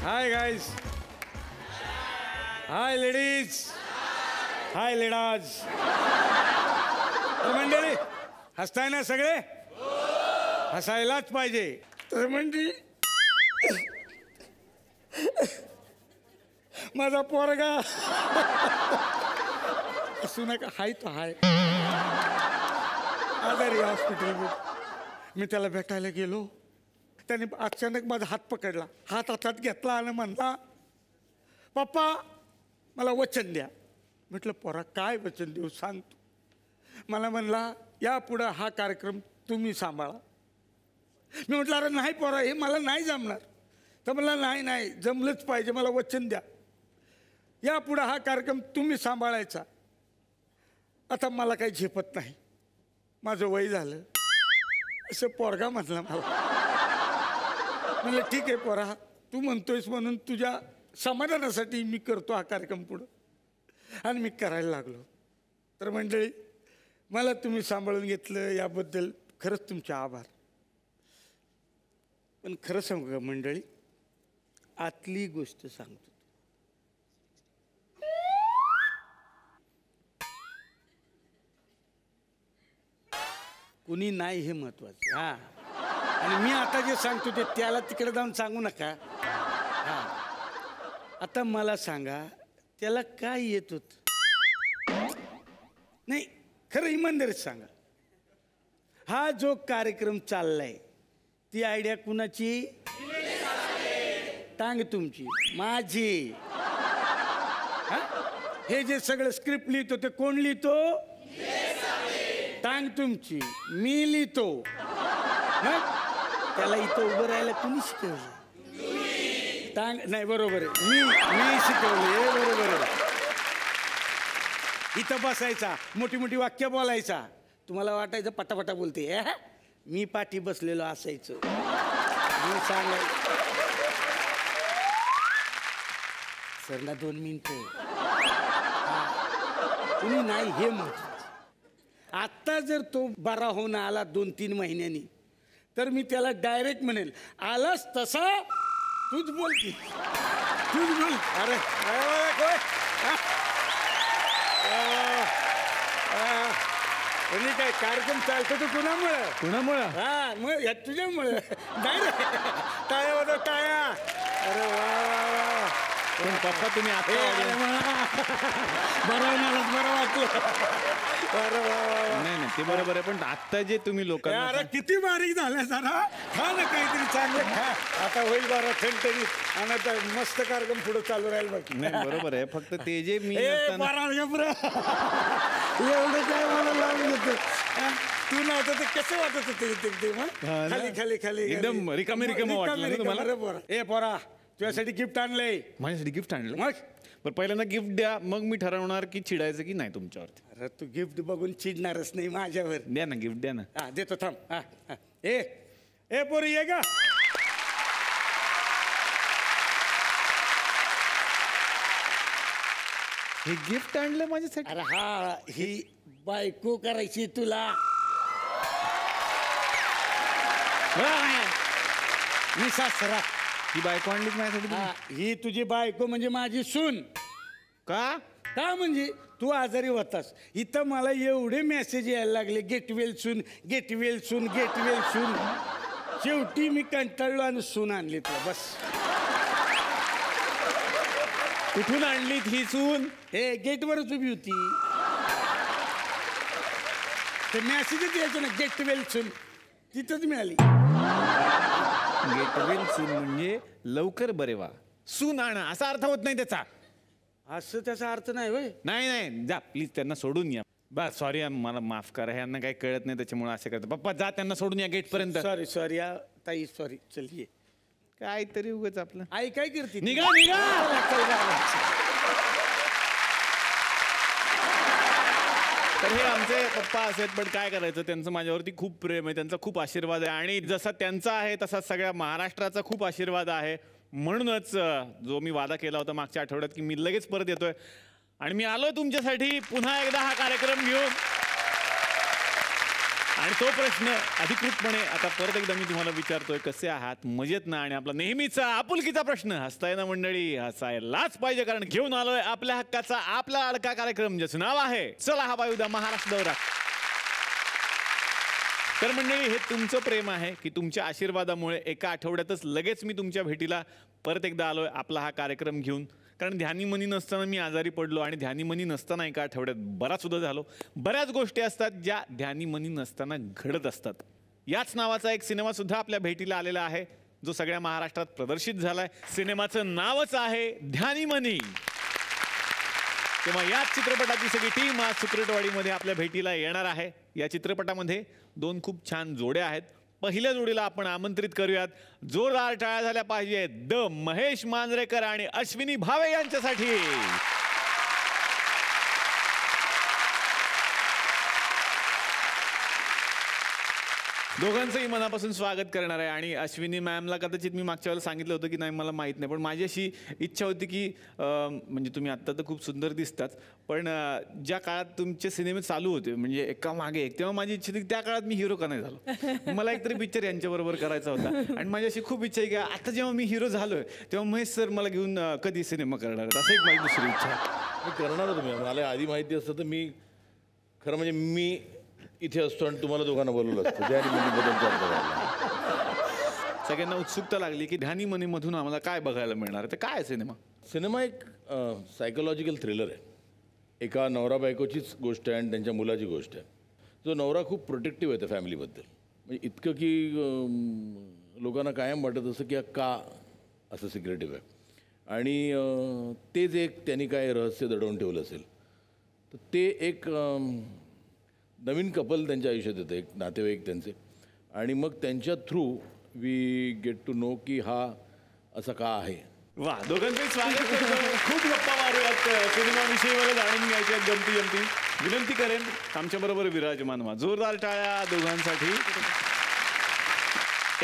Hi guys, हाय ladies, हाय लेडाज. मंडळी हसताय ना सगळे? हसायलाच पाहिजे. तर मंडळी माझा पोरगा असू नका, हाय तो हाय आजारी हॉस्पिटल. मी त्याला भेटायला गेलो. त्याने अचानक माझा हात पकडला, हात हातात घेतला आणि म्हणला, पप्पा मला वचन द्या. म्हटलं पोरा काय वचन देऊ सांगतो. मला म्हणला यापुढं हा कार्यक्रम तुम्ही सांभाळा. मी म्हटलं अरे नाही पोरा, हे मला नाही जमणार. तर मला नाही नाही जमलंच पाहिजे, मला वचन द्या. यापुढं हा कार्यक्रम तुम्ही सांभाळायचा. आता मला काही झेपत नाही, माझं वय झालं असं पोरगा म्हटला मला. म्हणलं ठीक आहे पोरा, तू म्हणतोयस म्हणून तुझ्या समाधानासाठी मी करतो हा कार्यक्रम पुढं. आणि मी करायला लागलो. तर मंडळी मला तुम्ही सांभाळून घेतलं याबद्दल खरंच तुमचे आभार. पण खरं सांगू का मंडळी, आतली गोष्ट सांगतो. कुणी नाही हे महत्वाचं. हा, आणि मी आता जे सांगतो ते त्याला तिकडे जाऊन सांगू नका. हा, आता मला सांगा त्याला काय येत होत? नाही खरं इमानदारीच सांगा. हा जो कार्यक्रम चाललाय ती आयडिया कुणाची? टांग तुमची, माझी. हा, हे जे सगळं स्क्रिप्ट लिहितो ते कोण लिहितो? टांग तुमची, मी लिहितो. त्याला इथं उभं राहायला कुणी शिकवलं? टांग नाही, बरोबर आहे, मी शिकवले, बरोबर आहे. इथं बसायचा, मोठी मोठी वाक्य बोलायचा. तुम्हाला वाटायचं पटापटा बोलते. मी पाठी बसलेलो असायचो. मी सांगायचं सर ना 2 मिनिटं. कुणी नाही हे महत्वाचं. आत्ता जर तो बरा होऊन आला 2-3 महिन्यांनी तर मी त्याला डायरेक्ट म्हणेल, आलास तसा तूच बोल की, तूच बोल. अरे काय कार्यक्रम चालतो तो कुणामुळं? कुणामुळं? हा मग या तुझ्यामुळं. नाही रे, टाळ्या वाजव टाळ्या. अरे वा वा वा. पण पप्पा तुम्ही आता बरं वाटलं. नाही नाही ते बरोबर आहे, पण आता जे तुम्ही लोकांना अरे किती बारीक झालं जरा. खा ना काहीतरी चांगलं खा. आता होईल बरं ठणठणीत आणि आता मस्त कार्यक्रम पुढे चालू राहील. बघ नाही बरोबर आहे, फक्त ते जे मी एवढं काय मला लावून घेतो. तू नव्हतं ते कसं वाटत होते ते मग खाली खाली खाली एकदम रिकामी वाटलं तुम्हाला? ए पोरा तुझ्यासाठी गिफ्ट आणलंय. माझ्यासाठी गिफ्ट आणलं? मग पण पहिल्यांदा गिफ्ट द्या, मग मी ठरवणार की चिडायचं की नाही तुमच्यावरती. अरे तू गिफ्ट बघून चिडणारच नाही माझ्यावर. द्या ना गिफ्ट, द्या ना. हा देतो थांब. हा हा ए पोरी ये का? हे गिफ्ट आणलं माझ्यासाठी? अरे हा, ही बायको करायची तुला. मी सासरा. ही बायको आणलीच माझ्यासाठी? ही तुझी बायको म्हणजे माझी सून. का? का म्हणजे तू आजारी होतास. इथं मला एवढे मेसेज यायला लागले, get well soon, get well soon, get well soon. शेवटी मी कंटाळलो आणि सून आणली तुला. बस. कुठून आणली ही सून? हे गेटवरच उभी होती. ते मेसेजच यायचं ना, गेट वेल सून, तिथंच मिळाली. गेट वेल सून म्हणजे लवकर बरे व्हा. सून आणा असा अर्थ होत नाही त्याचा. असं त्याचा अर्थ नाही होय? नाही नाही, जा प्लीज त्यांना सोडून या. बस सॉरी, मला माफ करा, ह्यांना काही कळत नाही त्याच्यामुळे असं करतं. पप्पा जा त्यांना सोडून या गेट पर्यंत. सॉरी ताई, सॉरी. चल ये. काहीतरी उगाच आपलं. आई काय करते? निघा निघा. तर हे आमचे पप्पा असेल, पण काय करायचं, त्यांचं माझ्यावरती खूप प्रेम आहे, त्यांचा खूप आशीर्वाद आहे. आणि जसा त्यांचा आहे तसा सगळ्या महाराष्ट्राचा खूप आशीर्वाद आहे. म्हणूनच जो मी वादा केला होता मागच्या आठवड्यात की मी लगेच परत येतोय, आणि मी आलोय तुमच्यासाठी पुन्हा एकदा हा कार्यक्रम घेऊन. आणि तो प्रश्न अधिकृतपणे आता परत एकदा मी तुम्हाला विचारतोय, कसे आहात, मजेत ना? आणि आपला नेहमीचा आपुलकीचा प्रश्न, हसताय ना मंडळी? हसायलाच पाहिजे, कारण घेऊन आलोय आपल्या हक्काचा आपला अडका कार्यक्रम, ज्याचं नाव आहे चला हा वायुदा महाराष्ट्र दौरा. तर मंडळी, हे तुमचं प्रेम आहे की तुमच्या आशीर्वादामुळे एका आठवड्यातच लगेच मी तुमच्या भेटीला परत एकदा आलोय आपला हा कार्यक्रम घेऊन. कारण ध्यानी मनी नसताना मी आजारी पडलो, आणि ध्यानी मनी नसताना एका आठवड्यात बराच सुद्धा झालो. बऱ्याच गोष्टी असतात ज्या ध्यानी मनी नसताना घडत असतात. याच नावाचा एक सिनेमा सुद्धा आपल्या भेटीला आलेला आहे, जो सगळ्या महाराष्ट्रात प्रदर्शित झालाय. सिनेमाचं नावच आहे ध्यानी मनी. तेव्हा याच चित्रपटाची सगळी टीम आज सुक्रटवाडीमध्ये आपल्या भेटीला येणार आहे. या चित्रपटामध्ये 2 खूप छान जोड्या आहेत. पहिल्या जोडीला आपण आमंत्रित करूयात. जोरदार टाळ्या झाल्या पाहिजेत द महेश मांजरेकर आणि अश्विनी भावे यांच्यासाठी. दोघांचंही मनापासून स्वागत करणार आहे. आणि अश्विनी मॅमला कदाचित मी मागच्या वेळेला सांगितलं होतं की नाही मला माहीत नाही, पण माझी अशी इच्छा होती की म्हणजे तुम्ही आत्ता तर खूप सुंदर दिसतात, पण ज्या काळात तुमचे सिनेमे चालू होते म्हणजे एका मागे एक, तेव्हा माझी इच्छा होती की त्या काळात मी हिरो का नाही झालो. मला एकतरी पिक्चर यांच्याबरोबर करायचा होता. आणि माझी अशी खूप इच्छा आहे की आता जेव्हा मी हिरो झालोय तेव्हा महेश सर मला घेऊन कधी सिनेमा करणार आहेत, असं एक माझी दुसरी इच्छा आहे. मी करणार तुम्ही, मला आधी माहिती असतं तर मी खरं म्हणजे मी इथे असतो आणि तुम्हाला दोघांना बोलवलं असतं. सगळ्यांना उत्सुकता लागली की ध्यानी मनी मधून आम्हाला काय बघायला मिळणार आहे. तर काय सिनेमा? सिनेमा एक सायकोलॉजिकल थ्रिलर आहे. एका नवरा बायकोचीच गोष्ट आहे आणि त्यांच्या मुलाची गोष्ट आहे. जो नवरा खूप प्रोटेक्टिव्ह आहे त्या फॅमिलीबद्दल, म्हणजे इतकं की लोकांना कायम वाटत असं की का असं सिक्रेटिव्ह आहे. आणि तेच एक त्यांनी काय रहस्य दडवून ठेवलं असेल तर ते एक नवीन कपल त्यांच्या आयुष्यात येतं, एक नातेवाईक त्यांचे. आणि मग त्यांच्या through we get to know की हा असा का आहे. वा, दोघांचंही स्वागत करतो. खूप गप्पा मारूयात, सिनेमाविषयी मला जाणून घ्यायच्या गमती. विनंती करेन आमच्याबरोबर विराजमान व्हा. जोरदार टाळ्या दोघांसाठी.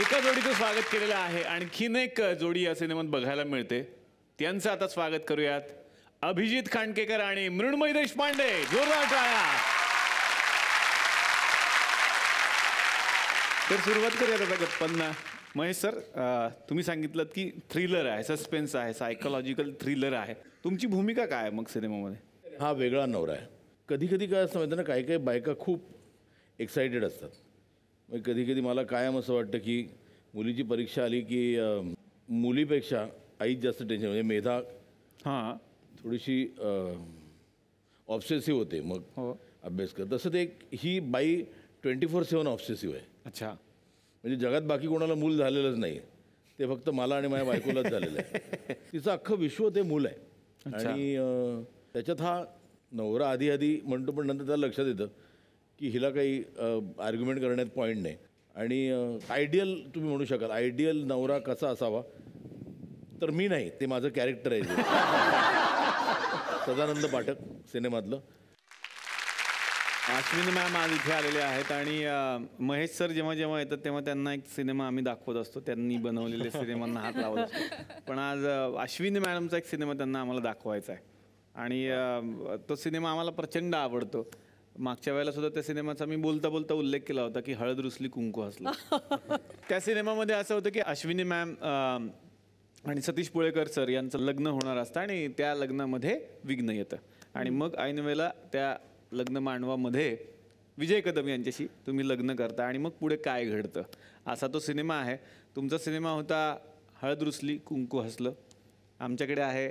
एका जोडीचं स्वागत केलेलं आहे. आणखीन एक जोडी या सिनेमात बघायला मिळते, त्यांचं आता स्वागत करूयात. अभिजित खांडकेकर आणि मृण्मयी देशपांडे. जोरदार टाळ्या. तर सुरुवात करूयात आता गप्पांना. महेश सर, तुम्ही सांगितलं की थ्रिलर आहे, सस्पेन्स आहे, सायकोलॉजिकल थ्रिलर आहे. तुमची भूमिका काय आहे मग सिनेमामध्ये? हा वेगळा नवरा आहे. कधी कधी काय असतं माहिती ना, काही काही बायका खूप एक्सायटेड असतात. मग कधी कधी मला कायम असं वाटतं की मुलीची परीक्षा आली की मुलीपेक्षा आईच जास्त टेन्शन, म्हणजे मेधा हां थोडीशी ऑब्सेसिव्ह होते मग हो. अभ्यास कर. तसं ते ही बाई 24/7 ऑब्सेसिव्ह आहे. अच्छा. म्हणजे जगात बाकी कोणाला मूल झालेलंच नाही, ते फक्त मला आणि माझ्या बायकोलाच झालेलं आहे. तिचं अख्खं विश्व ते मूल आहे. आणि त्याच्यात हा नवरा आधी म्हणतो, पण नंतर त्याला लक्षात येतं की हिला काही आर्ग्युमेंट करण्यात पॉईंट नाही. आणि आयडियल तुम्ही म्हणू शकाल, आयडियल नवरा कसा असावा, तर मी नाही, ते माझं कॅरेक्टर आहे सदानंद पाठक सिनेमातलं. अश्विनी मॅम आज इथे आलेले आहेत. आणि महेश सर जेव्हा जेव्हा येतात तेव्हा त्यांना एक सिनेमा आम्ही दाखवत असतो, त्यांनी बनवलेले सिनेमांना हात लावत असतो. पण आज अश्विनी मॅडमचा एक सिनेमा त्यांना आम्हाला दाखवायचा आहे. आणि तो सिनेमा आम्हाला प्रचंड आवडतो. मागच्या वेळेला सुद्धा त्या सिनेमाचा मी बोलता बोलता उल्लेख केला होता की हळद रुसली कुंकू हसलं. त्या सिनेमामध्ये असं होतं की अश्विनी मॅम आणि सतीश पुळेकर सर यांचं लग्न होणार असतं, आणि त्या लग्नामध्ये विघ्न येतं. आणि मग ऐन वेळेला त्या लग्न मांडवामध्ये विजय कदम यांच्याशी तुम्ही लग्न करता, आणि मग पुढे काय घडतं असा तो सिनेमा आहे. तुमचा सिनेमा होता हळद रुसली कुंकू हसलं. आमच्याकडे आहे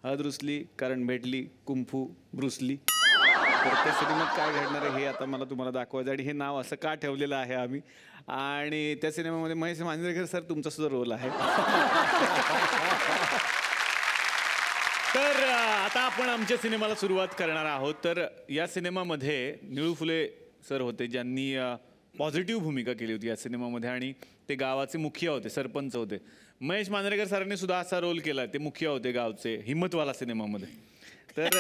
हळद रुसली कारण भेटली कुंफू ब्रुसली. तर त्या सिनेमात काय घडणार आहे हे आता मला तुम्हाला दाखवायचं. आणि हे नाव असं का ठेवलेलं आहे आम्ही, आणि त्या सिनेमामध्ये महेश मांजरेकर सर तुमचा सुद्धा रोल आहे. तर आता आपण आमच्या सिनेमाला सुरुवात करणार आहोत. तर या सिनेमामध्ये निळू फुले सर होते, ज्यांनी पॉझिटिव्ह भूमिका केली होती या सिनेमामध्ये, आणि ते गावाचे मुखिया होते, सरपंच होते. महेश मांजरेकर सरांनी सुद्धा असा रोल केला, ते मुखिया होते गावचे, हिम्मतवाला सिनेमामध्ये. तर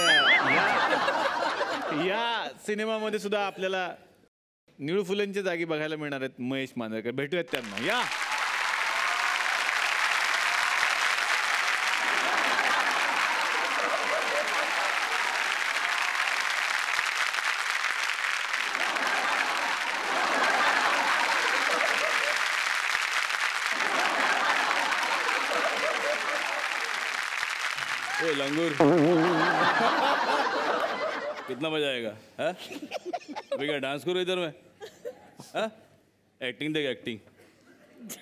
या सिनेमामध्ये सुद्धा आपल्याला निळू फुलेंच्या जागी बघायला मिळणार आहेत महेश मांजरेकर. भेटूयात त्यांना. या ए लंगूर कितना मजा आएगा हाँ? अभी क्या डांस करो इधर में हाँ? एक्टिंग देख एक्टिंग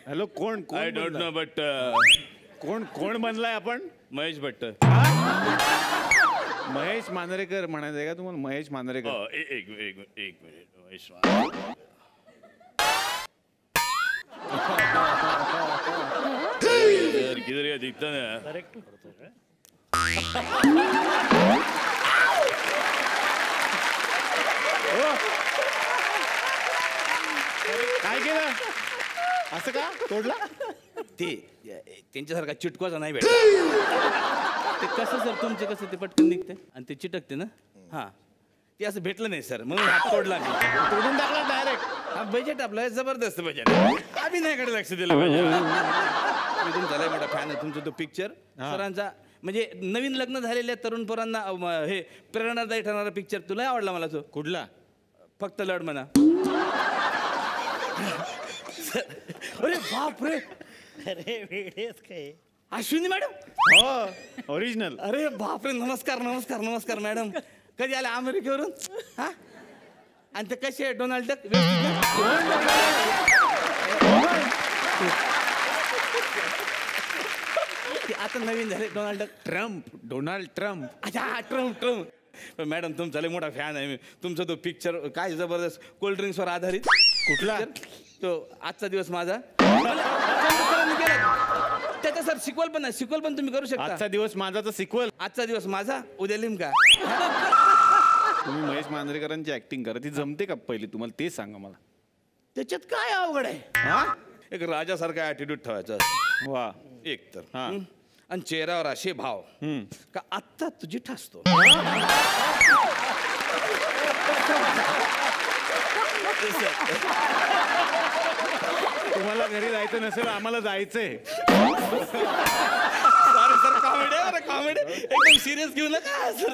हॅलो कोण आय कोण डोंट नो बनलाय? बट कोण बनलाय आपण महेश भट्ट महेश मांजरेकर म्हणायचंय का तुम्हाला महेश मांजरेकर एक मिनिट महेश यार किधर या दिखता नहीं यार काय केलं असं का तोडला ते त्यांच्यासारखा चिटकवाचा नाही भेटत ते कसं सर तुमचे कसं ते पटकन निघते आणि ते चिटकते ना हां ते असं भेटलं नाही सर म्हणून हात तोडला मी तोडून टाकला डायरेक्ट हा बजेट आपलं जबरदस्त बजेट आम्ही नाही कडे लक्ष दिलं पाहिजे मी तुमचा लय मोठा फॅन आहे तुमचा तो पिक्चर सरांचा म्हणजे नवीन लग्न झालेल्या तरुण पोरांना हे प्रेरणादायी ठरणारा पिक्चर तुला आवडला मला तो कुठला फक्त लढ म्हणा अरे बाप रे अरे वेळेस काय अश्विनी मॅडम हो ओरिजिनल अरे बापरे नमस्कार नमस्कार नमस्कार मॅडम कधी आले अमेरिकेवरून हा आणि ते कसे आहे डोनाल्ड डक ते आता नवीन झाले डोनाल्ड डक डोनाल्ड ट्रम्प अच्छा ट्रम्प मॅडम तुमचा लय मोठा फॅन आहे मी तुमचा तो पिक्चर काय जबरदस्त कोल्ड ड्रिंक्सवर आधारित कुठला? तो आजचा दिवस माझा त्याचा सर सिक्वल पण आहे सिक्वल पण तुम्ही करू शकता आजचा दिवस माझाचा सिक्वल आजचा दिवस माझा उद्या लिमका तुम्ही महेश मांजरेकरांची ऍक्टिंग करा ती जमते का पहिली तुम्हाला ते सांगा मला त्याच्यात काय अवघड आहे हा एक राजासारखा ॲटिट्यूड ठेवायचा वा एक तर हा आणि चेहऱ्यावर असे भाव हम्म. का आत्ता तुझी ठासतो तुम्हाला घरी जायचं नसेल आम्हाला जायचंय सॉरी सर कॉमेडी कॉमेडी एकदम सिरियस घेऊ नका सर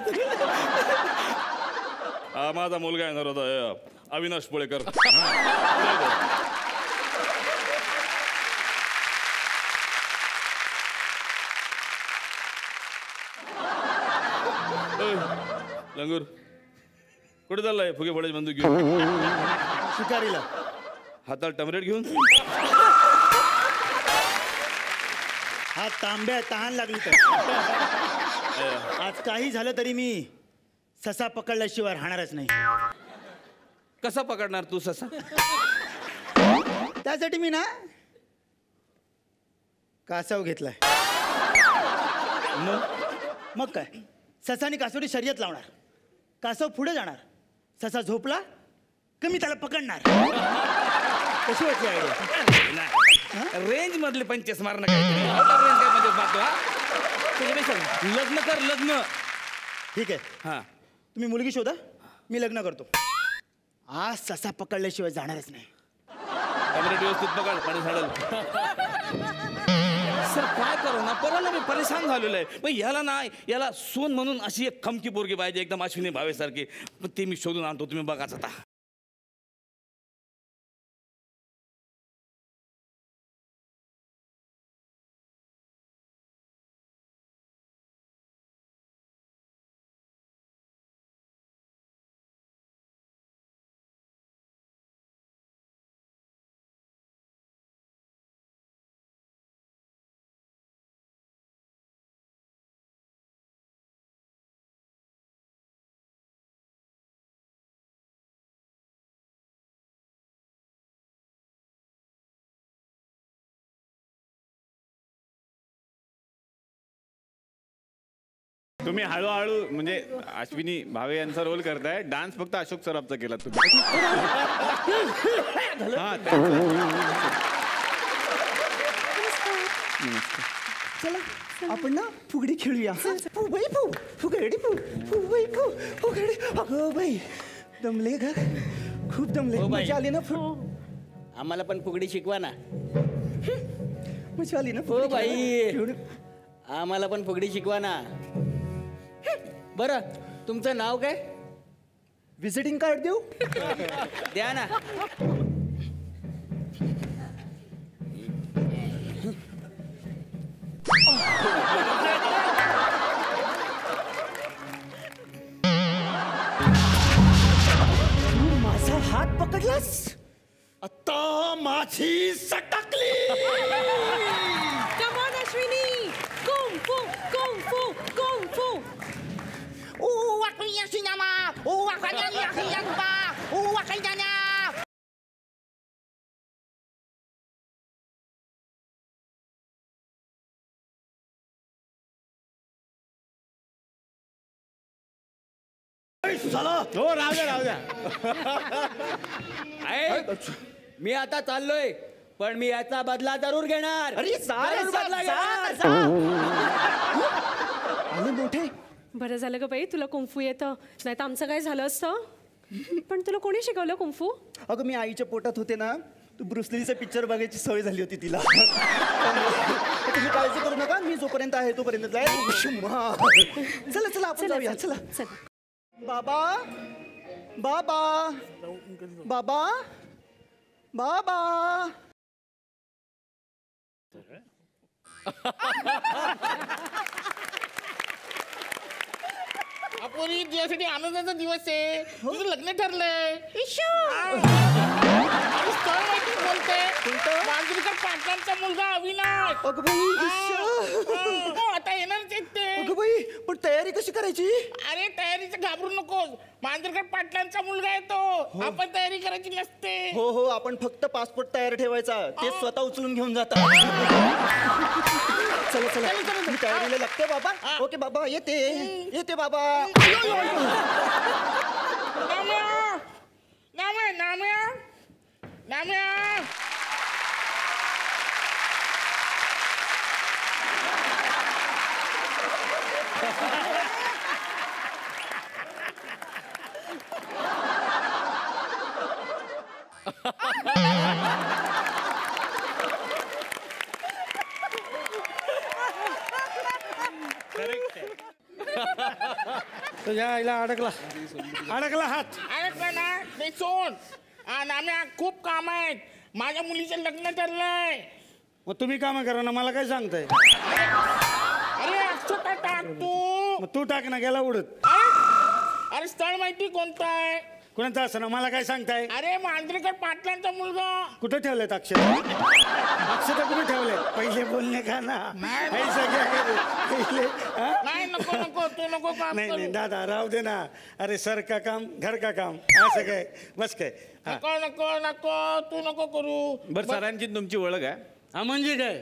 हा माझा मुलगा येणार होता अविनाश पुळेकर लंगूर कुठे चाललाय फुगे फळाची बंदूक घेऊन शिकारीला हातात टमरेट घेऊन हा तांब्या तहान लागली तर आज काही झालं तरी मी ससा पकडल्याशिवाय राहणारच नाही कसा पकडणार तू ससा त्यासाठी मी ना कासव घेतलाय मग काय ससाने कासवडी शर्यत लावणार कासव पुढे जाणार ससा झोपला का मी त्याला पकडणार कशी वाटली आयडिया रेंज मधले पंचेस मारणं काहीतरी Out of range काय पंचेस मारतो हा त्याच्यापेक्षा लग्न कर लग्न ठीक आहे हा तुम्ही मुलगी शोधा मी लग्न करतो आज ससा पकडल्याशिवाय जाणारच नाही टमरेट व्यवस्थित पकड पाणी झाडल सर काय करू ना परवा मी परेशान झालेलो आहे मग ह्याला नाही याला सून म्हणून अशी एक खमकी पोरगी पाहिजे एकदम अश्विनी भावेसारखी पण ते मी शोधून आणतो तुम्ही बघाच आता तुम्ही हळूहळू म्हणजे अश्विनी भावे यांचा रोल करताय डान्स फक्त अशोक सराफचा केला तुम्ही हा चला आपण ना फुगडी खेळूया फुगडी फु फुगडी फु फुगडी फु फुगडी अगं बाई दमले ग खूप दमले मजा आली ना आम्हाला पण फुगडी शिकवा ना मजा आली ना हो बाई आम्हाला पण फुगडी शिकवा ना बरं तुमचं नाव काय व्हिजिटिंग कार्ड देऊ द्या ना म्हटलंस? आता माझी सटकली. Come on, Ashwini. Kung fu, kung fu, kung fu. हो राहू द्या. मी आता चाललोय पण मी याचा बदला जरूर घेणार. अरे जरूर बदला घेणार. आले मोठे. बरं झालं ग बाई तुला कुंफू येतं, नाही तर आमचं काय झालं असतं. पण तुला कोणी शिकवलं कुंफू? अगं मी आईच्या पोटात होते ना, तू ब्रुसलीचा पिक्चर बघायची सवय झाली होती तिला. तुम्ही काळजी करू नका, मी जोपर्यंत आहे तोपर्यंत जाय. चला चला आपण जाऊया. चला चला. बाबा बाबा बाबा बाबा. अपोरी तुझ्यासाठी आनंदाचा दिवस आहे. तुझं लग्न ठरलंय. स्थळ माहिती बोलते. मांजरीकर पाटलांचा मुलगा अविनाश. अगं बाई, हो, आता येणारच आहेत ते. अगं बाई, पण तयारी कशी करायची? अरे तयारीचं घाबरू नकोस. मांजरीकर पाटलांचा मुलगा आहे तो. आपण तयारी करायची नसते. हो हो, आपण फक्त पासपोर्ट तयार ठेवायचा, ते स्वतः उचलून घेऊन जातात. चला चला, मी तयारीला लागते बाबा. ओके बाबा, येते येते बाबा. नाम्या नाम्या नाम्या नाम्या. तुझ्या आईला अडकला हात. अरे ना ते सोड. नाम्या खूप काम आहेत. माझ्या मुलीचं लग्न ठरलंय. मग तुम्ही कामं करा ना, मला काय सांगताय? अरे अक्षता टाक तू. मग तू टाक ना, गेला उडत. अरे स्थळ माहिती कोणतं आहे? कोणाचं असं ना, मला काय सांगताय? अरे मांजरेकर पाटलांचा मुलगा. कुठं ठेवलेत अक्षता कुठे ठेवले? पहिले बोलणे का ना. हे सगळे पहिले, हा? नाही नको नको तू नको काम नाही करू. नाही दादा, राहू दे ना. अरे सर का काम घर का काम, असं काय बस काय. हा. नको नको नको तू नको करू. बरं सरांची तुमची ओळख आहे? हा म्हणजे काय?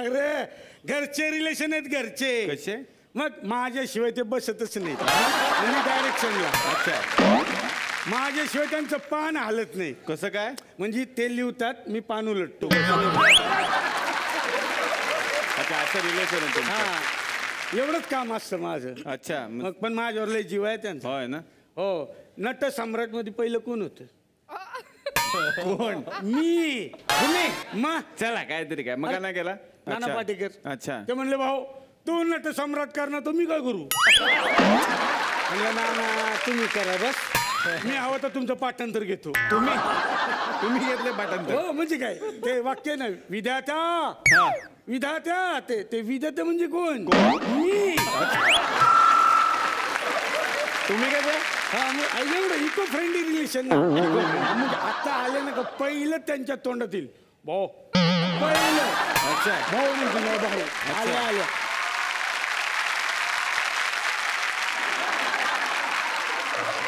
अरे घरचे रिलेशन आहेत घरचे. कसे? मग माझ्याशिवाय ते बसतच नाही. म्हणजे डायरेक्शनला. अच्छा. माझ्याशिवाय त्यांचं पान हालत नाही. कसं काय? म्हणजे ते लिहतात, मी पान उलटतो. अच्छा, असं रिलेशन आहे तुमचं. हा, एवढंच काम असतं माझं. अच्छा. मग पण माझ्यावर लय जीव आहे त्यांचा. होय ना. हो. नट सम्राट मध्ये पहिलं कोण होतं? कोण? मी. तुम्ही मग चला काहीतरी काय मग नाही केला? नाना अच्छा. पाटेकर. अच्छा. ते म्हणले भाऊ तू नट सम्राट करणार, तर मी काय करू? म्हणलं नाना तुम्ही करा बस, मी हवं तर तुमचं पाठांतर घेतो. तुम्ही घेतले पाठांतर? हो म्हणजे काय ते वाक्य ना, विधात्या विधात्या. ते विधात्या म्हणजे कोण? मी. तुम्ही काय बोला? हा मग एवढं इको फ्रेंडली रिलेशन. म्हणजे आता आले ना का पहिलं त्यांच्या तोंडातील भाऊ. पहिलं अच्छा. भाऊ म्हणजे भाऊ. आले आले.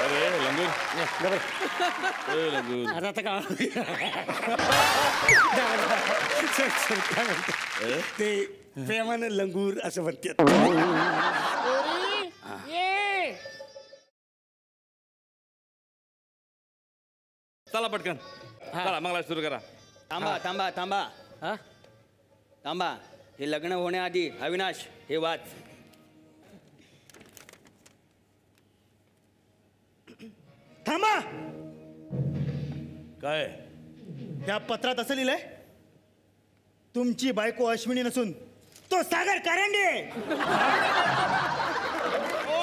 अरे लंगूर. ए, लंगूर. अरे आता काय ते प्रेमानं लंगूर असं म्हणतात. पोरी, ये. चला पटकन चला मंगला सुरू करा. थांबा थांबा थांबा. हा थांबा. हे लग्न होण्याआधी अविनाश हे वाच. थांबा. काय? त्या पत्रात असं लिहिलंय, तुमची बायको अश्विनी नसून तो सागर कारंडे. ओ,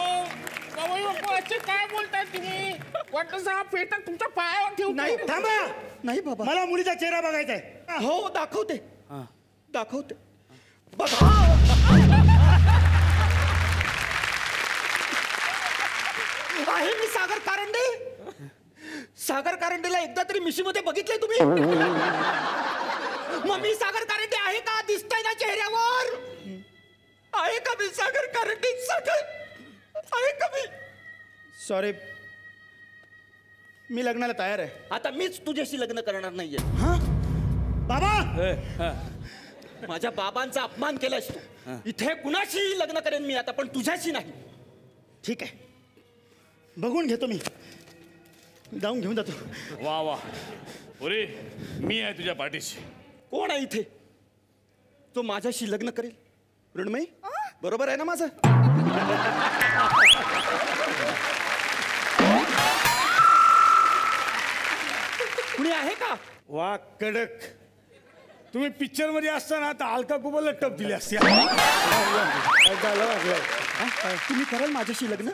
जावई बापू, असे काय बोलताय तुम्ही? वाटतं हा फेटा तुमच्या पायावर ठेवतो. नाही थांबा. नाही बाबा, मला मुलीचा चेहरा बघायचा आहे. हो दाखवते. दाखवते. बघा. आहे मी सागर कारंडे. सागर कारंडेला एकदा तरी मिशीमध्ये बघितलंय तुम्ही? मम्मी सागर कारंडे आहे का? दिसतंय ना चेहऱ्यावर? आहे का मी सागर कारंडे? सागर आहे का मी? सॉरी, मी लग्नाला तयार आहे. आता मीच तुझ्याशी लग्न करणार नाहीये. हा बाबा, माझ्या बाबांचा अपमान केलास तू. इथे कुणाशी लग्न करेन मी आता, पण तुझ्याशी नाही. ठीक आहे, बघून घेतो मी. जाऊन घेऊन जातो. वा वा पुरी, मी आहे तुझ्या पाठीशी. कोण आहे इथे तो माझ्याशी लग्न करेल? ऋणमयी, बरोबर आहे ना माझं? कुणी आहे का? वा कडक, तुम्ही पिक्चर मध्ये असताना आता अलका कुबलला टप दिली असते. तुम्ही कराल माझ्याशी लग्न?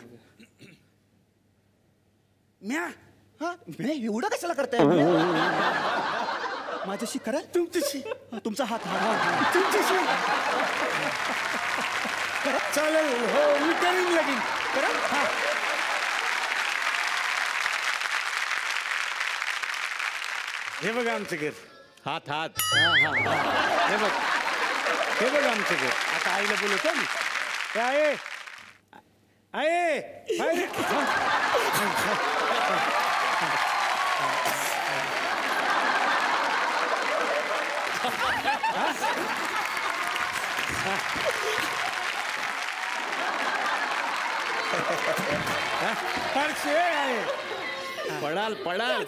म्या हा म्या एवढं कशाला करताय? माझ्याशी कराल? तुमच्याशी. तुमचा हात तुमच्याशी चालेल. हो, मी करीन लगीन. कराल? हा. हे बघा आमचं घर. हात हात. हे बघ, हे बघ आमचं घर. आता आईला बोलवतो मी. हे आहे बाहेर. फारसे आहे. पडाल पडाल.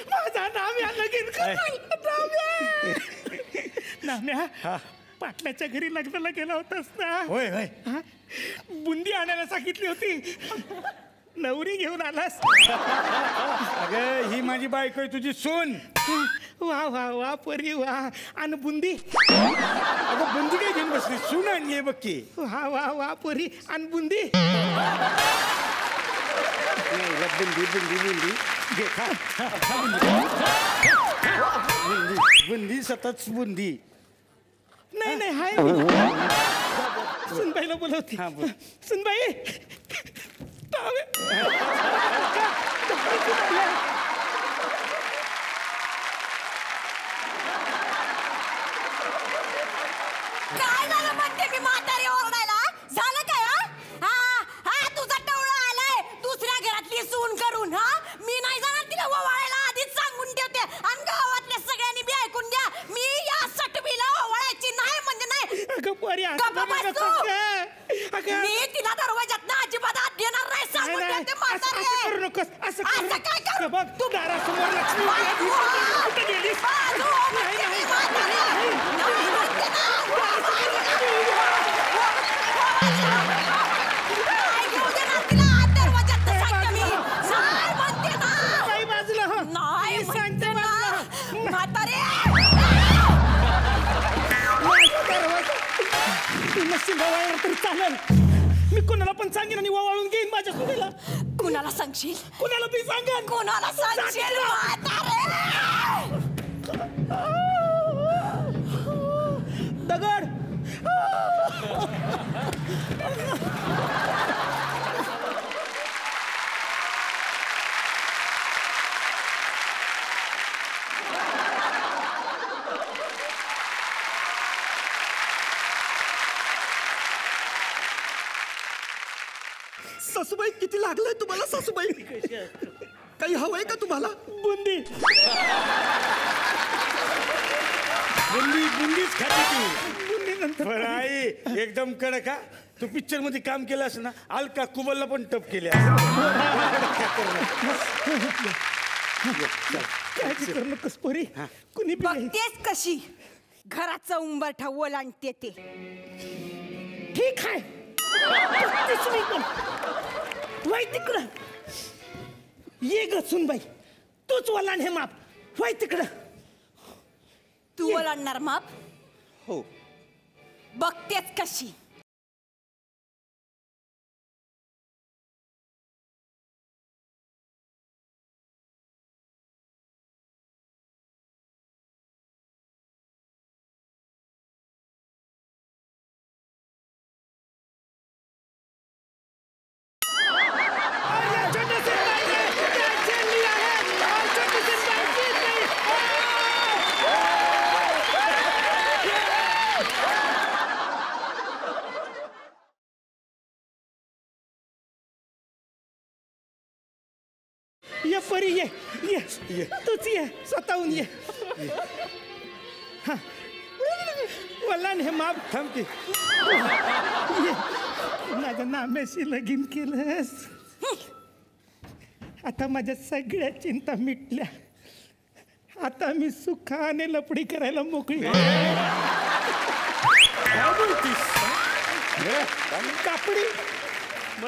माझा नाम्या लगीन नाम्या, पाटलाच्या घरी लग्नाला गेला होतास ना? होय होय. हा? बुंदी आणायला सांगितली होती, नवरी घेऊन आलास. अगं, ही माझी बायको आहे, तुझी सून. वा वा वा परी वा. आणि बुंदी? अगं, बुंदी काय घेऊन बसली? सून आणली बघ की. वा वा वा परी. आणि बुंदी? बुंदी घे, खा. बुंदी सतत बुंदी. नाही नाही, हाय. सुनबाईला बोलवते. सुनबाई, काय झालं म्हणते मी म्हातारी ओरडायला? झालं काय? हा तुझा टवळा आलाय दुसऱ्या घरातली सून करून. हा, मी नाही जाणार तिला ओवाळायला, आधीच सांगून ठेवते. आणि गावातल्या सगळ्यांनी बी ऐकून घ्या, मी या सटवीला ओवाळायची नाही म्हणजे नाही. अगं परी, मी तिला दरवाजात अजिबात आत घेणार नाही, सांगून ठेवते म्हातारी. करू नकोस. असं काय करू? बघ, तू दारासमोर लक्ष्मी कुठे गेलीस? तरी चालेल, मी कोणाला पण सांगेन आणि वाळून घेईन माझ्या सुनेला. कुणाला सांगशील? कुणाला बी सांगेन. कुणाला सांगशील? दगड. सासूबाई, किती लागलंय तुम्हाला? सासूबाई, काही हवंय का तुम्हाला? बुंदी. बुंदीच खाते ती. बुंदी नंतर आई एकदम कडक. हा, तू पिक्चर मध्ये काम केलंस ना, अलका कुबलला पण टप केले. कुणी बघतेस कशी घराचं उंबरठा ओलांडते ते. ठीक आहे, वाय तिकडं. ये ग सुनबाई, तूच ओलांड हे माप. वाय तिकडं. तू ओलांडणार माप? हो. बघतेच कशी. परी ये ये तूच ये स्वतःहून ये हा वल्लान हे माप थांब की माझ्या नाम्याशी लगीन केलंस आता माझ्या सगळ्या चिंता मिटल्या आता मी सुखाने लपडी करायला मोकळी कापडी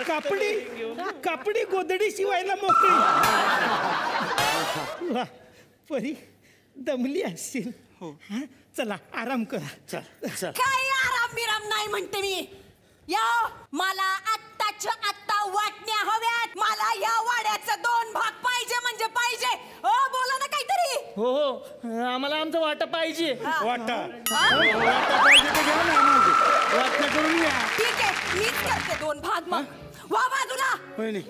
कापडी कापडी गोदडी शिवायला मोकळी वा परी दमली असशील हा? चला आराम करा काही आराम बिराम नाही म्हणते मी या मला आत्ताच्या आत्ता वाटण्या हव्यात मला या वाड्याचं 2 भाग पाहिजे म्हणजे पाहिजे हो बोला ना काहीतरी हो हो आम्हाला आमचं वाटप पाहिजे वाटा पाहिजे तर घ्या ना वाटण्या करून या ठीक आहे मीच करते 2 भाग मग वा बाजूला वहिनी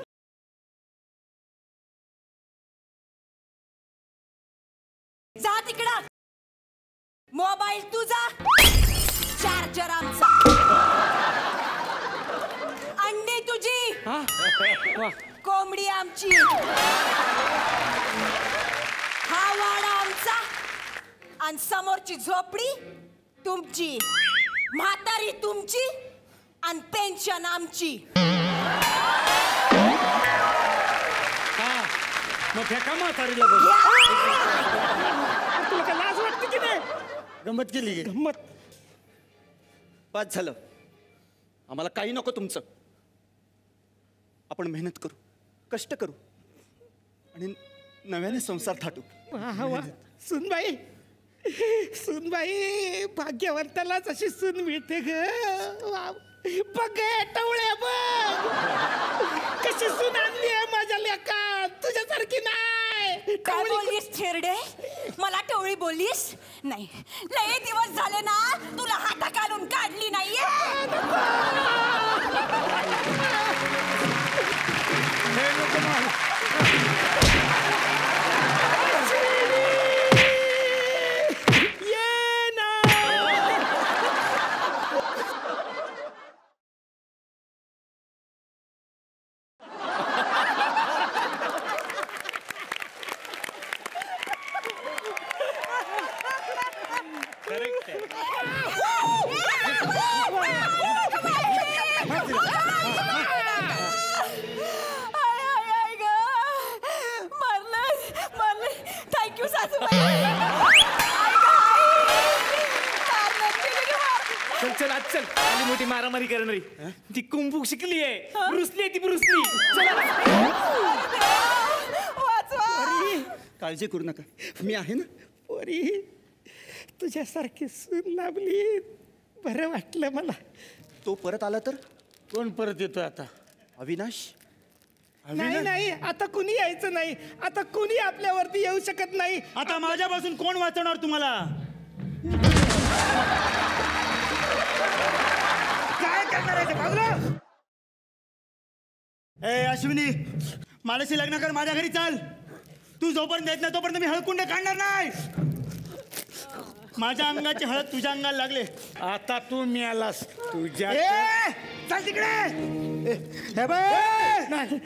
जा तिकडं मोबाईल तुझा चार्जर आमचा अंडी तुझी कोंबडी आमची हा वाडा आमचा आणि समोरची झोपडी तुमची म्हातारी तुमची आणि पेन्शन आमची मग फेका म्हातारीला बघ तुला काय लाज वाटते की नाही गंमत केली की? गंमत बस झालं आम्हाला काही नको तुमचं आपण मेहनत करू कष्ट करू आणि नव्याने संसार थाटू वा वा सुनबाई सुनबाई भाग्यवंतालाच अशी सून मिळते ग वा. बघ टवळ्या बघ कशी सून आणली आहे माझ्या लेका तुझ्यासारखी नाही काय बोललीस थेरडे मला टवळी बोललीस नाही लय दिवस झाले ना तुला हाताखालून काढली नाहीये ये ना थँक्यू सासूबाई चल चल आज चल आली मोठी मारामारी करणारी ती कुंभू शिकली आहे ब्रुसली आहे ती ब्रुसली काळजी करू नका मी आहे ना पोरी तुझ्यासारखी सून लाभली बरं वाटलं मला तो परत आला तर कोण परत येतोय आता अविनाश नाही नाही आता कुणी यायचं नाही आता कुणी आपल्यावरती येऊ शकत नाही आता माझ्यापासून कोण वाचवणार तुम्हाला काय करणार आहे बाबूराव ए अश्विनी माझ्याशी लग्न कर माझ्या घरी चाल तू जोपर्यंत येत नाही तोपर्यंत मी हळकुंडे काढणार नाही माझ्या अंगाची हळद तुझ्या अंगाला लागले आता तू मिळालास तुझ्या ए चल तिकडे हे बघ नाही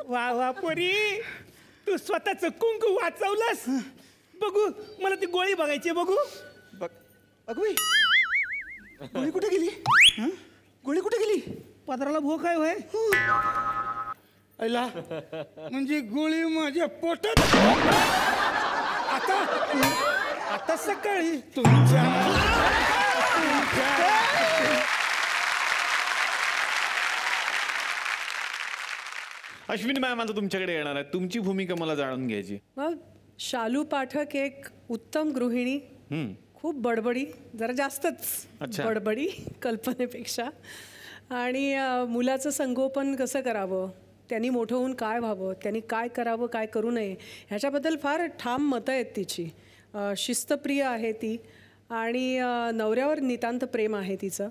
वा वा पोरी तू स्वतःच कुंकू वाचवलंस बघू मला ती गोळी बघायची बघू बघ अगवी गोळी कुठे गेली गोळी कुठे गेली पदराला भो काय होय ऐला म्हणजे गोळी माझ्या पोटात आता आता सकाळी अश्विनी मॅम आता तुमच्याकडे येणार आहे तुमची भूमिका मला जाणून घ्यायची मग शालू पाठक एक उत्तम गृहिणी खूप बडबडी जरा जास्तच अच्छा. बडबडी कल्पनेपेक्षा आणि मुलाचं संगोपन कसं करावं त्यांनी मोठं होऊन काय व्हावं त्यांनी काय करावं काय करू नये ह्याच्याबद्दल फार ठाम मतं आहेत तिची शिस्तप्रिय आहे ती आणि नवऱ्यावर नितांत प्रेम आहे तिचं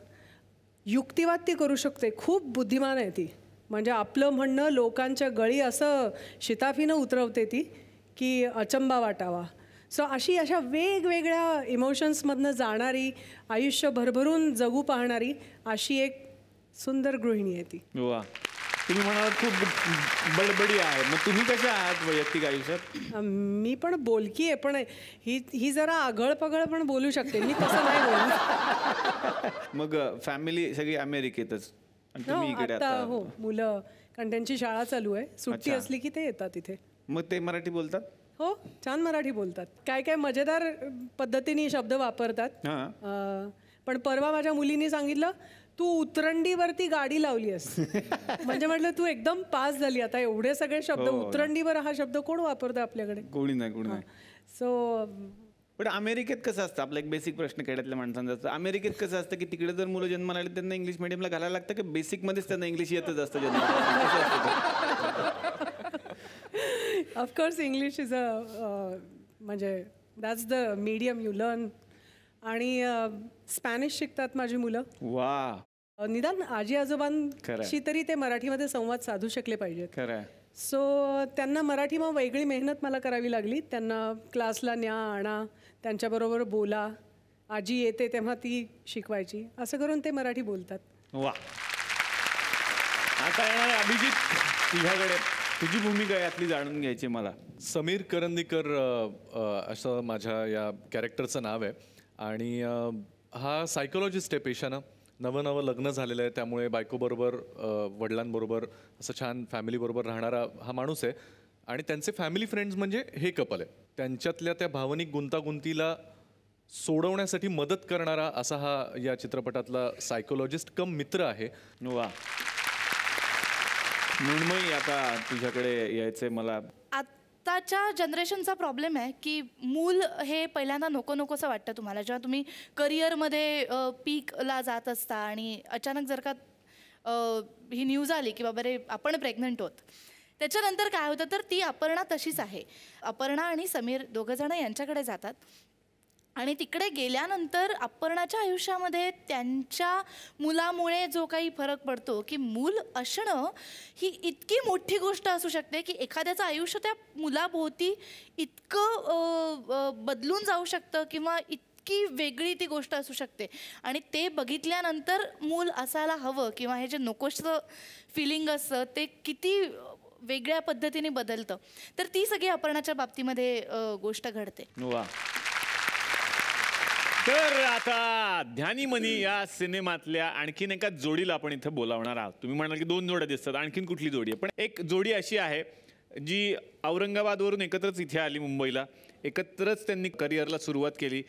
युक्तिवाद ती करू शकते. खूप बुद्धिमान आहे ती. म्हणजे आपलं म्हणणं लोकांच्या गळी असं शिताफीनं उतरवते ती की अचंबा वाटावा. सो अशा वेगवेगळ्या इमोशन्समधनं जाणारी, आयुष्य भरभरून जगू पाहणारी अशी एक सुंदर गृहिणी आहे ती. वा, तुम्ही म्हणालात खूप बडबडी आहे. मग तुम्ही कशा आहात वैयक्तिक आयुष्यात? मी पण बोलकी आहे, पण ही जरा आगळ पगळ पण बोलू शकते. मी तसं नाही बोलू. मग फॅमिली सगळी अमेरिकेतच आणि तुम्ही इकडे आता आता? हो, मुलं, कारण त्यांची शाळा चालू आहे. सुट्टी अच्छा. असली की ते येतात इथे. मग ते मराठी बोलतात? हो, छान मराठी बोलतात. काय काय मजेदार पद्धतीने शब्द वापरतात. हां. पण परवा माझ्या मुलीने सांगितलं, तू उतरंडीवरती गाडी लावली आहेस. म्हणजे म्हटलं तू एकदम पास झाली. आता एवढे सगळे शब्द, उतरंडीवर हा शब्द कोण वापरतं आपल्याकडे? कोणी नाही. सो पण अमेरिकेत कसं असतं? आपला एक बेसिक प्रश्न खेड्यातल्या माणसांचा असतं. अमेरिकेत कसं असतं की तिकडे जर मुलं जन्माला आले त्यांना इंग्लिश मिडियमला घालायला लागतं की बेसिकमध्येच त्यांना इंग्लिश येतच असतं जन्माला? ऑफकोर्स इंग्लिश इज म्हणजे that's the medium you learn. आणि स्पॅनिश शिकतात माझी मुलं. वा, निदान आजी आजोबांशी तरी ते मराठीमध्ये संवाद साधू शकले पाहिजेत. खरं. सो त्यांना मराठी मग वेगळी मेहनत मला करावी लागली. त्यांना क्लासला न्या, आणा, त्यांच्याबरोबर बोला. आजी येते तेव्हा ती शिकवायची. असं करून ते मराठी बोलतात. वा. आता येणार अभिजित, तुझ्याकडे तुझी भूमिका यातली जाणून घ्यायची मला. समीर करंदीकर असं माझ्या या कॅरेक्टरचं नाव आहे. आणि हा सायकोलॉजिस्ट आहे पेशानं. नवं लग्न झालेलं आहे, त्यामुळे बायकोबरोबर, वडिलांबरोबर असं छान फॅमिलीबरोबर राहणारा हा माणूस आहे. आणि त्यांचे फॅमिली फ्रेंड्स म्हणजे हे कपल आहे. त्यांच्यातल्या त्या भावनिक गुंतागुंतीला सोडवण्यासाठी मदत करणारा असा हा या चित्रपटातला सायकोलॉजिस्ट कम मित्र आहे. वा. मृण्मयी, आता तुझ्याकडे यायचंय मला. आत्ताच्या जनरेशनचा प्रॉब्लेम आहे की मूल हे पहिल्यांदा नकोसं वाटतं तुम्हाला. जेव्हा तुम्ही करिअरमध्ये पीकला जात असता आणि अचानक जर का ही न्यूज आली की बाबा रे आपण प्रेग्नंट होत, त्याच्यानंतर काय होतं तर ती अपर्णा तशीच आहे. अपर्णा आणि समीर दोघंजणं यांच्याकडे जातात आणि तिकडे गेल्यानंतर अपर्णाच्या आयुष्यामध्ये त्यांच्या मुलामुळे जो काही फरक पडतो की मूल असणं ही इतकी मोठी गोष्ट असू शकते की एखाद्याचं आयुष्य त्या मुलाभोवती इतकं बदलून जाऊ शकतं किंवा इतकी वेगळी ती गोष्ट असू शकते. आणि ते बघितल्यानंतर मूल असायला हवं किंवा हे जे नकोसं फिलिंग असतं ते किती वेगळ्या पद्धतीने बदलतं. तर ती सगळी अपर्णाच्या बाबतीमध्ये गोष्ट घडते. वा. तर आता ध्यानीमनी या सिनेमातल्या आणखीन एका जोडीला आपण इथं बोलावणार आहोत. तुम्ही म्हणाल की 2 जोड्या दिसतात, आणखीन कुठली जोडी आहे? पण एक जोडी अशी आहे जी औरंगाबादवरून एकत्रच इथे आली मुंबईला. एकत्रच त्यांनी करिअरला सुरुवात केली.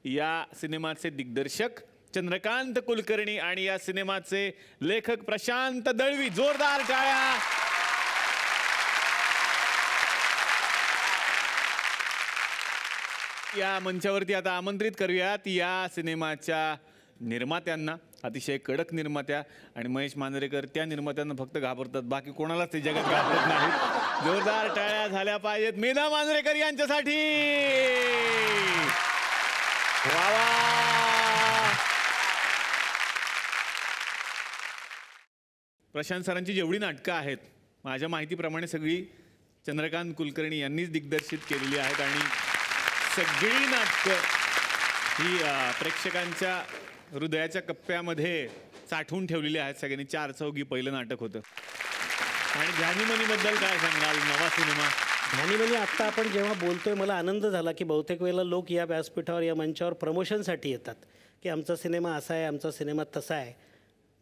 या सिनेमाचे दिग्दर्शक चंद्रकांत कुलकर्णी आणि या सिनेमाचे लेखक प्रशांत दळवी. जोरदार टाळ्या. या मंचावरती आता आमंत्रित करूयात या सिनेमाच्या निर्मात्यांना. अतिशय कडक निर्मात्या. आणि महेश मांजरेकर त्या निर्मात्यांना फक्त घाबरतात, बाकी कोणालाच ते जगात घाबरत नाहीत. जोरदार टाळ्या झाल्या पाहिजेत मेधा मांजरेकर यांच्यासाठी. वा वा. प्रशांत सरांची जेवढी नाटकं आहेत माझ्या माहितीप्रमाणे सगळी चंद्रकांत कुलकर्णी यांनीच दिग्दर्शित केलेली आहेत. आणि सगळी नाटकं ही प्रेक्षकांच्या हृदयाच्या कप्प्यामध्ये साठवून ठेवलेली आहेत. सगळ्यांनी 4 चौघी पहिलं नाटक होतं. आणि ध्यानीमनीबद्दल काय सांगाल? नवा सिनेमा ध्यानीमनी. आत्ता आपण जेव्हा बोलतोय मला आनंद झाला की बहुतेक वेळेला लोक या व्यासपीठावर, या मंचावर प्रमोशनसाठी येतात की आमचा सिनेमा असा आहे, आमचा सिनेमा तसा आहे.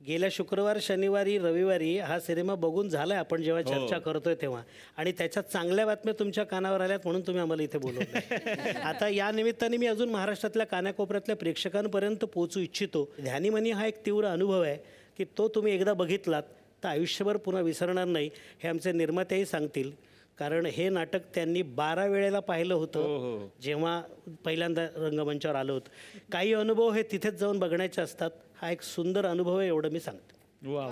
गेल्या शुक्रवार, शनिवारी, रविवारी हा सिनेमा बघून झाला आहे आपण जेव्हा चर्चा करतोय तेव्हा. आणि त्याच्यात चांगल्या बातम्या तुमच्या कानावर आल्यात म्हणून तुम्ही आम्हाला इथे बोलवलं. आता या निमित्ताने मी अजून महाराष्ट्रातल्या कानाकोपऱ्यातल्या प्रेक्षकांपर्यंत पोहोचू इच्छितो. ध्यानीमनी हा एक तीव्र अनुभव आहे की तो तुम्ही एकदा बघितलात तर आयुष्यभर पुन्हा विसरणार नाही. हे आमचे निर्मातेही सांगतील. कारण हे नाटक त्यांनी 12 वेळेला पाहिलं होतं जेव्हा पहिल्यांदा रंगमंचावर आलं होतं. काही अनुभव हे तिथेच जाऊन बघण्याचे असतात. हा एक सुंदर अनुभव आहे एवढं मी सांगतो. वा.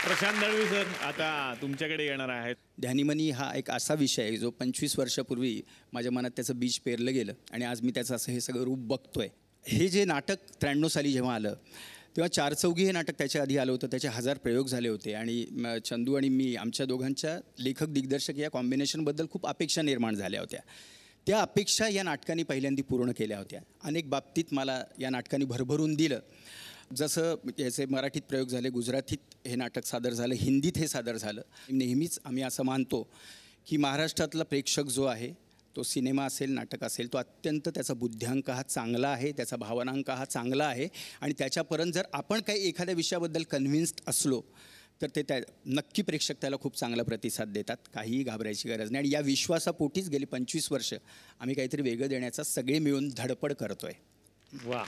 प्रशांत दळवी सर आता तुमच्याकडे येणार आहेत. ध्यानीमनी हा एक असा विषय आहे जो 25 वर्षापूर्वी माझ्या मनात त्याचं बीज पेरलं गेलं आणि आज मी त्याचं असं हे सगळं रूप बघतोय. हे जे नाटक 93 साली जेव्हा आलं तेव्हा चार चौघी हे नाटक त्याच्या आधी आलं होतं. त्याचे 1000 प्रयोग झाले होते आणि चंदू आणि मी आमच्या दोघांच्या लेखक दिग्दर्शक या कॉम्बिनेशनबद्दल खूप अपेक्षा निर्माण झाल्या होत्या. त्या अपेक्षा या नाटकाने पहिल्यांदा पूर्ण केल्या होत्या. अनेक बाबतीत मला या नाटकाने भरभरून दिलं. जसं याचे मराठीत प्रयोग झाले, गुजरातीत हे नाटक सादर झालं, हिंदीत हे सादर झालं. नेहमीच आम्ही असं मानतो की महाराष्ट्रातला प्रेक्षक जो आहे तो सिनेमा असेल नाटक असेल तो अत्यंत त्याचा बुद्ध्यांक हा चांगला आहे, त्याचा भावनांक हा चांगला आहे आणि त्याच्यापर्यंत जर आपण काही एखाद्या विषयाबद्दल कन्व्हिन्स्ड असलो तर ते नक्की प्रेक्षक त्याला खूप चांगला प्रतिसाद देतात. काहीही घाबरायची गरज नाही आणि या विश्वासापोटीच गेली 25 वर्ष आम्ही काहीतरी वेगळं देण्याचा सगळे मिळून धडपड करतोय. वा.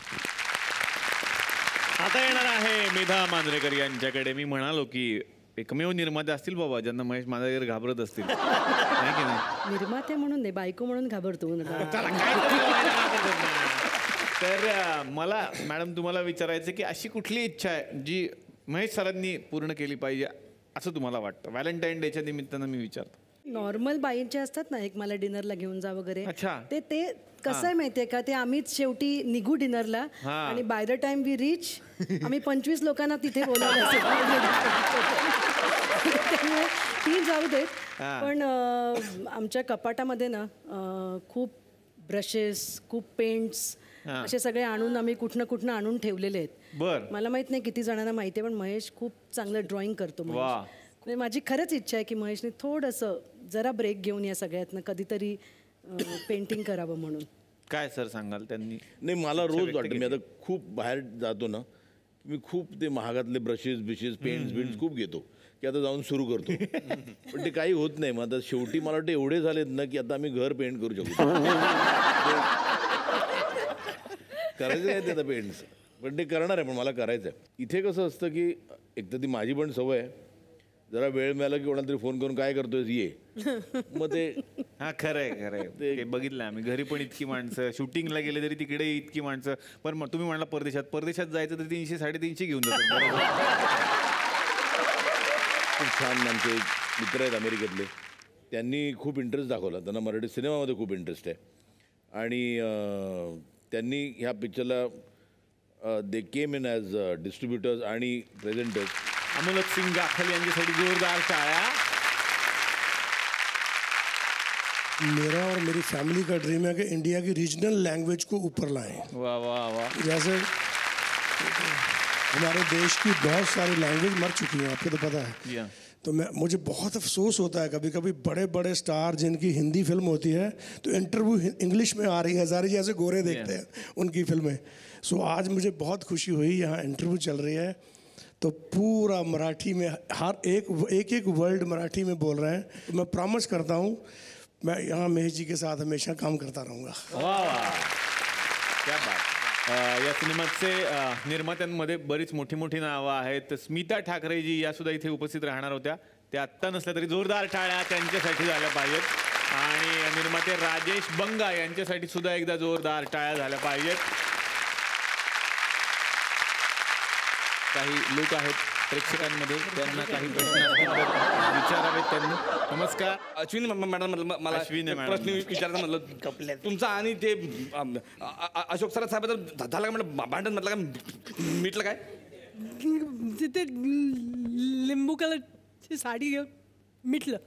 आता येणार आहे मेधा मांजरेकर यांच्याकडे. मी म्हणालो की एकमेव निर्माते असतील बाबा ज्यांना महेश मांजरेकर घाबरत असतील, नाही की नाही? निर्माते म्हणून नाही, बायको म्हणून घाबरतो. तर मला मॅडम तुम्हाला विचारायचं की अशी कुठली इच्छा आहे जी महेश सरांनी पूर्ण केली पाहिजे असं तुम्हाला वाटतं? व्हॅलेंटाईन डेच्या निमित्तानं मी विचारतो. नॉर्मल बाईंचे असतात ना, एक मला डिनरला घेऊन जा वगैरे, अच्छा. ते कसं आहे माहितीये का, ते आम्हीच शेवटी निघू डिनरला आणि by the time we reach आम्ही 25 लोकांना तिथे बोलावलं असेल. त्यामुळे ती जाऊ देत. पण आमच्या कपाटामध्ये ना खूप ब्रशेस, खूप पेंट्स असे सगळे आणून आम्ही कुठनं आणून ठेवलेले आहेत. बर. मला माहित नाही किती जणांना माहिती आहे, पण महेश खूप चांगलं ड्रॉइंग करतो. म्हणजे माझी खरंच इच्छा आहे की महेशने थोडंसं जरा ब्रेक घेऊन या सगळ्यातनं कधीतरी पेंटिंग करावं म्हणून. काय सर सांगाल? त्यांनी नाही, मला रोज वाटतं, मी आता खूप बाहेर जातो ना, मी खूप ते महागातले ब्रशेस पेंट्स खूप घेतो की आता जाऊन सुरू करतो. पण ते काही होत नाही. मग आता शेवटी मला वाटतं एवढे झालेत ना की आता आम्ही घर पेंट करू शकतो. करायचं नाही ते आता पेंट्स, पण ते करणार आहे. पण मला करायचं आहे. इथे कसं असतं की एक तर ती माझी पण सवय आहे, जरा वेळ मिळाला की कोणाला तरी फोन करून काय करतोय ये, मग ते हा खरंय ते बघितलं आम्ही. घरी पण इतकी माणसं, शूटिंगला गेले तरी तिकडे इतकी माणसं. पण मग तुम्ही म्हणला परदेशात जायचं तर 300-350 घेऊन जातात. खूप छान आमचे मित्र आहेत अमेरिकेतले, त्यांनी खूप इंटरेस्ट दाखवला. त्यांना मराठी सिनेमामध्ये खूप इंटरेस्ट आहे आणि त्यांनी ह्या पिक्चरला दे केम इन ॲज डिस्ट्रीब्युटर्स आणि प्रेझेंटर्स. अमोलक सिंग गाखल यांच्यासाठी जोरदार टाळ्या. मेरा और मेरी फैमिली का ड्रीम है कि इंडिया की रीजनल लैंग्वेज को ऊपर लाएं. वाह वाह वाह. जैसे हमारे देश की बहुत सारी लैंग्वेज मर चुकी हैं, आपको तो पता है. तो मुझे बहुत अफसोस होता है कभी कभी, बड़े बड़े स्टार जिनकी हिंदी फिल्म होती है तो इंटरव्यू इंग्लिश में आ रही है, सारे जैसे गोरे देखते हैं उनकी फिल्में. सो आज मुझे बहुत खुशी हुई, यहाँ इंटरव्यू चल रही है तो पूरा मराठी में हर एक वर्ड मराठी में बोल रहे हैं. तो मैं प्रॉमिस करता हूँ मैं यहाँ महेश जी के साथ हमेशा काम करता रहूँगा. क्या बात. या सिनेमाचे निर्मात्यांमध्ये बरीच मोठी नावं आहेत. स्मिता ठाकरेजी या सुद्धा इथे उपस्थित राहणार होत्या. त्या आत्ता नसल्या तरी जोरदार टाळ्या त्यांच्यासाठी झाल्या पाहिजेत. आणि निर्माते राजेश बंगा यांच्यासाठी सुद्धा एकदा जोरदार टाळ्या झाल्या पाहिजेत. काही लोक आहेत प्रेक्षकांमध्ये, त्यांना काही प्रश्न विचारावेत त्यांनी. नमस्कार. अश्विनी मॅडम, मला प्रश्न विचारायचा म्हटलं तुमचा आणि ते अशोक सर साहेब झाला का म्हटलं भांडण, म्हटलं का मिटलं काय? तिथे लिंबू कलरची साडी मिटलं.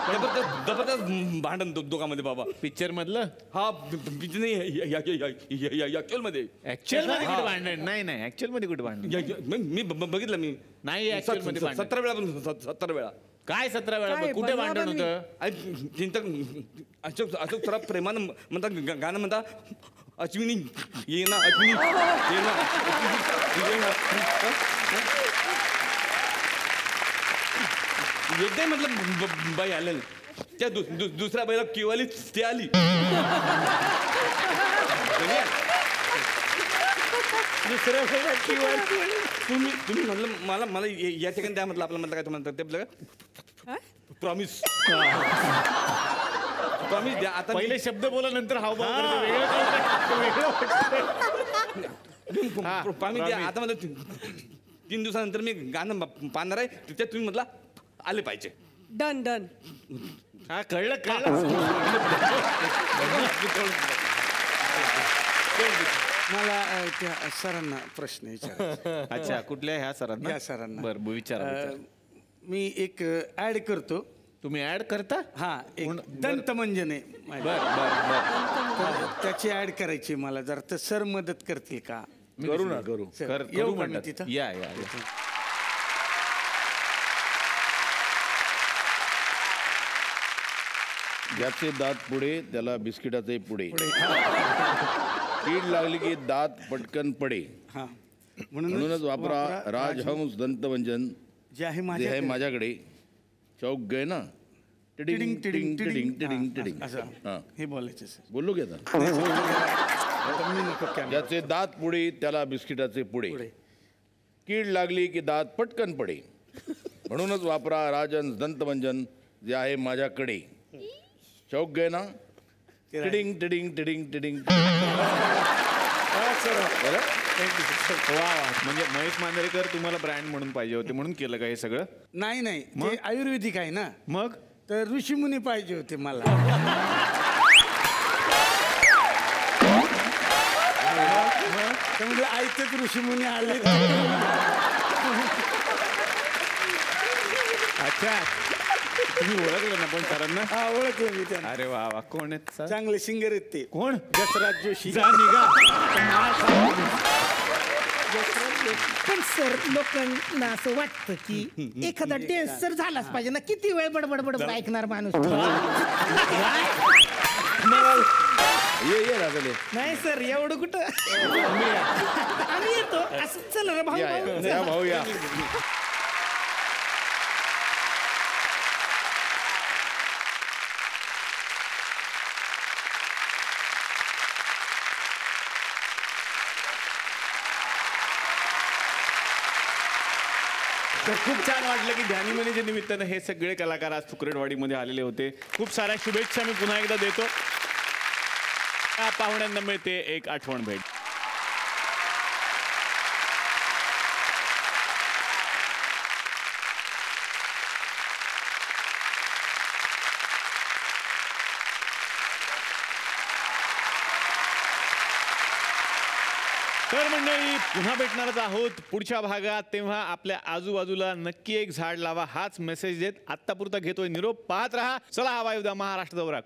जबरदस्त भांडण दोघांमध्ये बाबा. पिक्चर मधलं? हा पिक्चर नाही, ऍक्च्युअल मध्ये. भांडण नाही, ऍक्च्युअल मध्ये कुठे भांडण? मी बघितलं. मी नाही, 17 वेळा. काय 17 वेळा? कुठे भांडण होतं? अशोक सर प्रेमानं म्हणतात, गाणं म्हणता अश्विनी ये ना, अश्विनी ये ना. एकदा म्हटलं बाई आलं, त्या दुसऱ्या बाईला केवाली ते आली. दुसऱ्या बाईला केवाली. तुम्ही म्हटलं मला या ठिकाणी द्या म्हटलं. आपलं म्हटलं काय म्हणतात ते आपलं प्रॉमिस द्या. आता पहिले शब्द बोला, नंतर हावभाव. प्रॉमिस द्या. आता मला 3 दिवसानंतर मी गाणं पाहणार आहे, त्याच्यात तुम्ही म्हटलं आले पाहिजे. डन. हा कळलं. मला त्या सरांना प्रश्न विचारायचा. अच्छा, कुठल्या ह्या सरांना? या सरांना. बरं, विचारा. मी एक ऍड करतो. तुम्ही ऍड करता? हा, एक दंतमंजन आहे माझी. तर त्याची ऍड करायची मला जरा, तर सर मदत करतील का? करू ना, करू. सर, येऊ का मी तिथं? या. ज्याचे दात पुढे त्याला बिस्किटाचे पुढे. कीड लागली की दात पटकन पडे. म्हणूनच वापरा राजहंस दंतमंजन जे आहे माझ्याकडे. चौक गए ना, tiding tiding tiding tiding tiding. असं हे बोलायचं सर. बोललो की आता. ज्याचे दात पुढे त्याला बिस्किटाचे पुढे. कीड लागली की दात पटकन पडे. म्हणूनच वापरा राजहंस दंतमंजन जे आहे माझ्याकडे. चौक गए ना, टिडिंग टिडिंग टिडिंग टिडिंग. वा, म्हणजे महेश मांजरेकर तुम्हाला ब्रँड म्हणून पाहिजे होते म्हणून केलं का हे सगळं? नाही, ते आयुर्वेदिक आहे ना. मग तर ऋषीमुनी पाहिजे होते मला. म्हणजे ऐकतेच ऋषीमुनी आले. अच्छा, तुम्ही ओळखलं ना पण सरांना? हा, ओळखलं मी त्यांना. अरे वा वा, कोण आहेत सर? चांगले सिंगर आहेत ते. कोण? जसराज जोशी. जा निघा. पण सर, लोकांना असं वाटतं की एखादा डेन्सर झालाच पाहिजे ना. किती वेळ बडबड बडबड ऐकणार माणूस? ये राजले. नाही सर, एवढं कुठं. आम्ही येतो असं. चला रे भाऊ. भाऊ या. तर खूप छान वाटलं की ध्यानीमनीच्या निमित्तानं हे सगळे कलाकार आज फुकरेटवाडीमध्ये आलेले होते. खूप साऱ्या शुभेच्छा मी पुन्हा एकदा देतो. या पाहुण्यांना मिळते एक आठवण भेट. तर मंडळी, पुन्हा भेटणारच आहोत पुढच्या भागात. तेव्हा आपल्या आजूबाजूला नक्की एक झाड लावा हाच मेसेज देत आत्तापुरता घेतोय निरोप. पाहत रहा चला हवा महाराष्ट्र दौरा.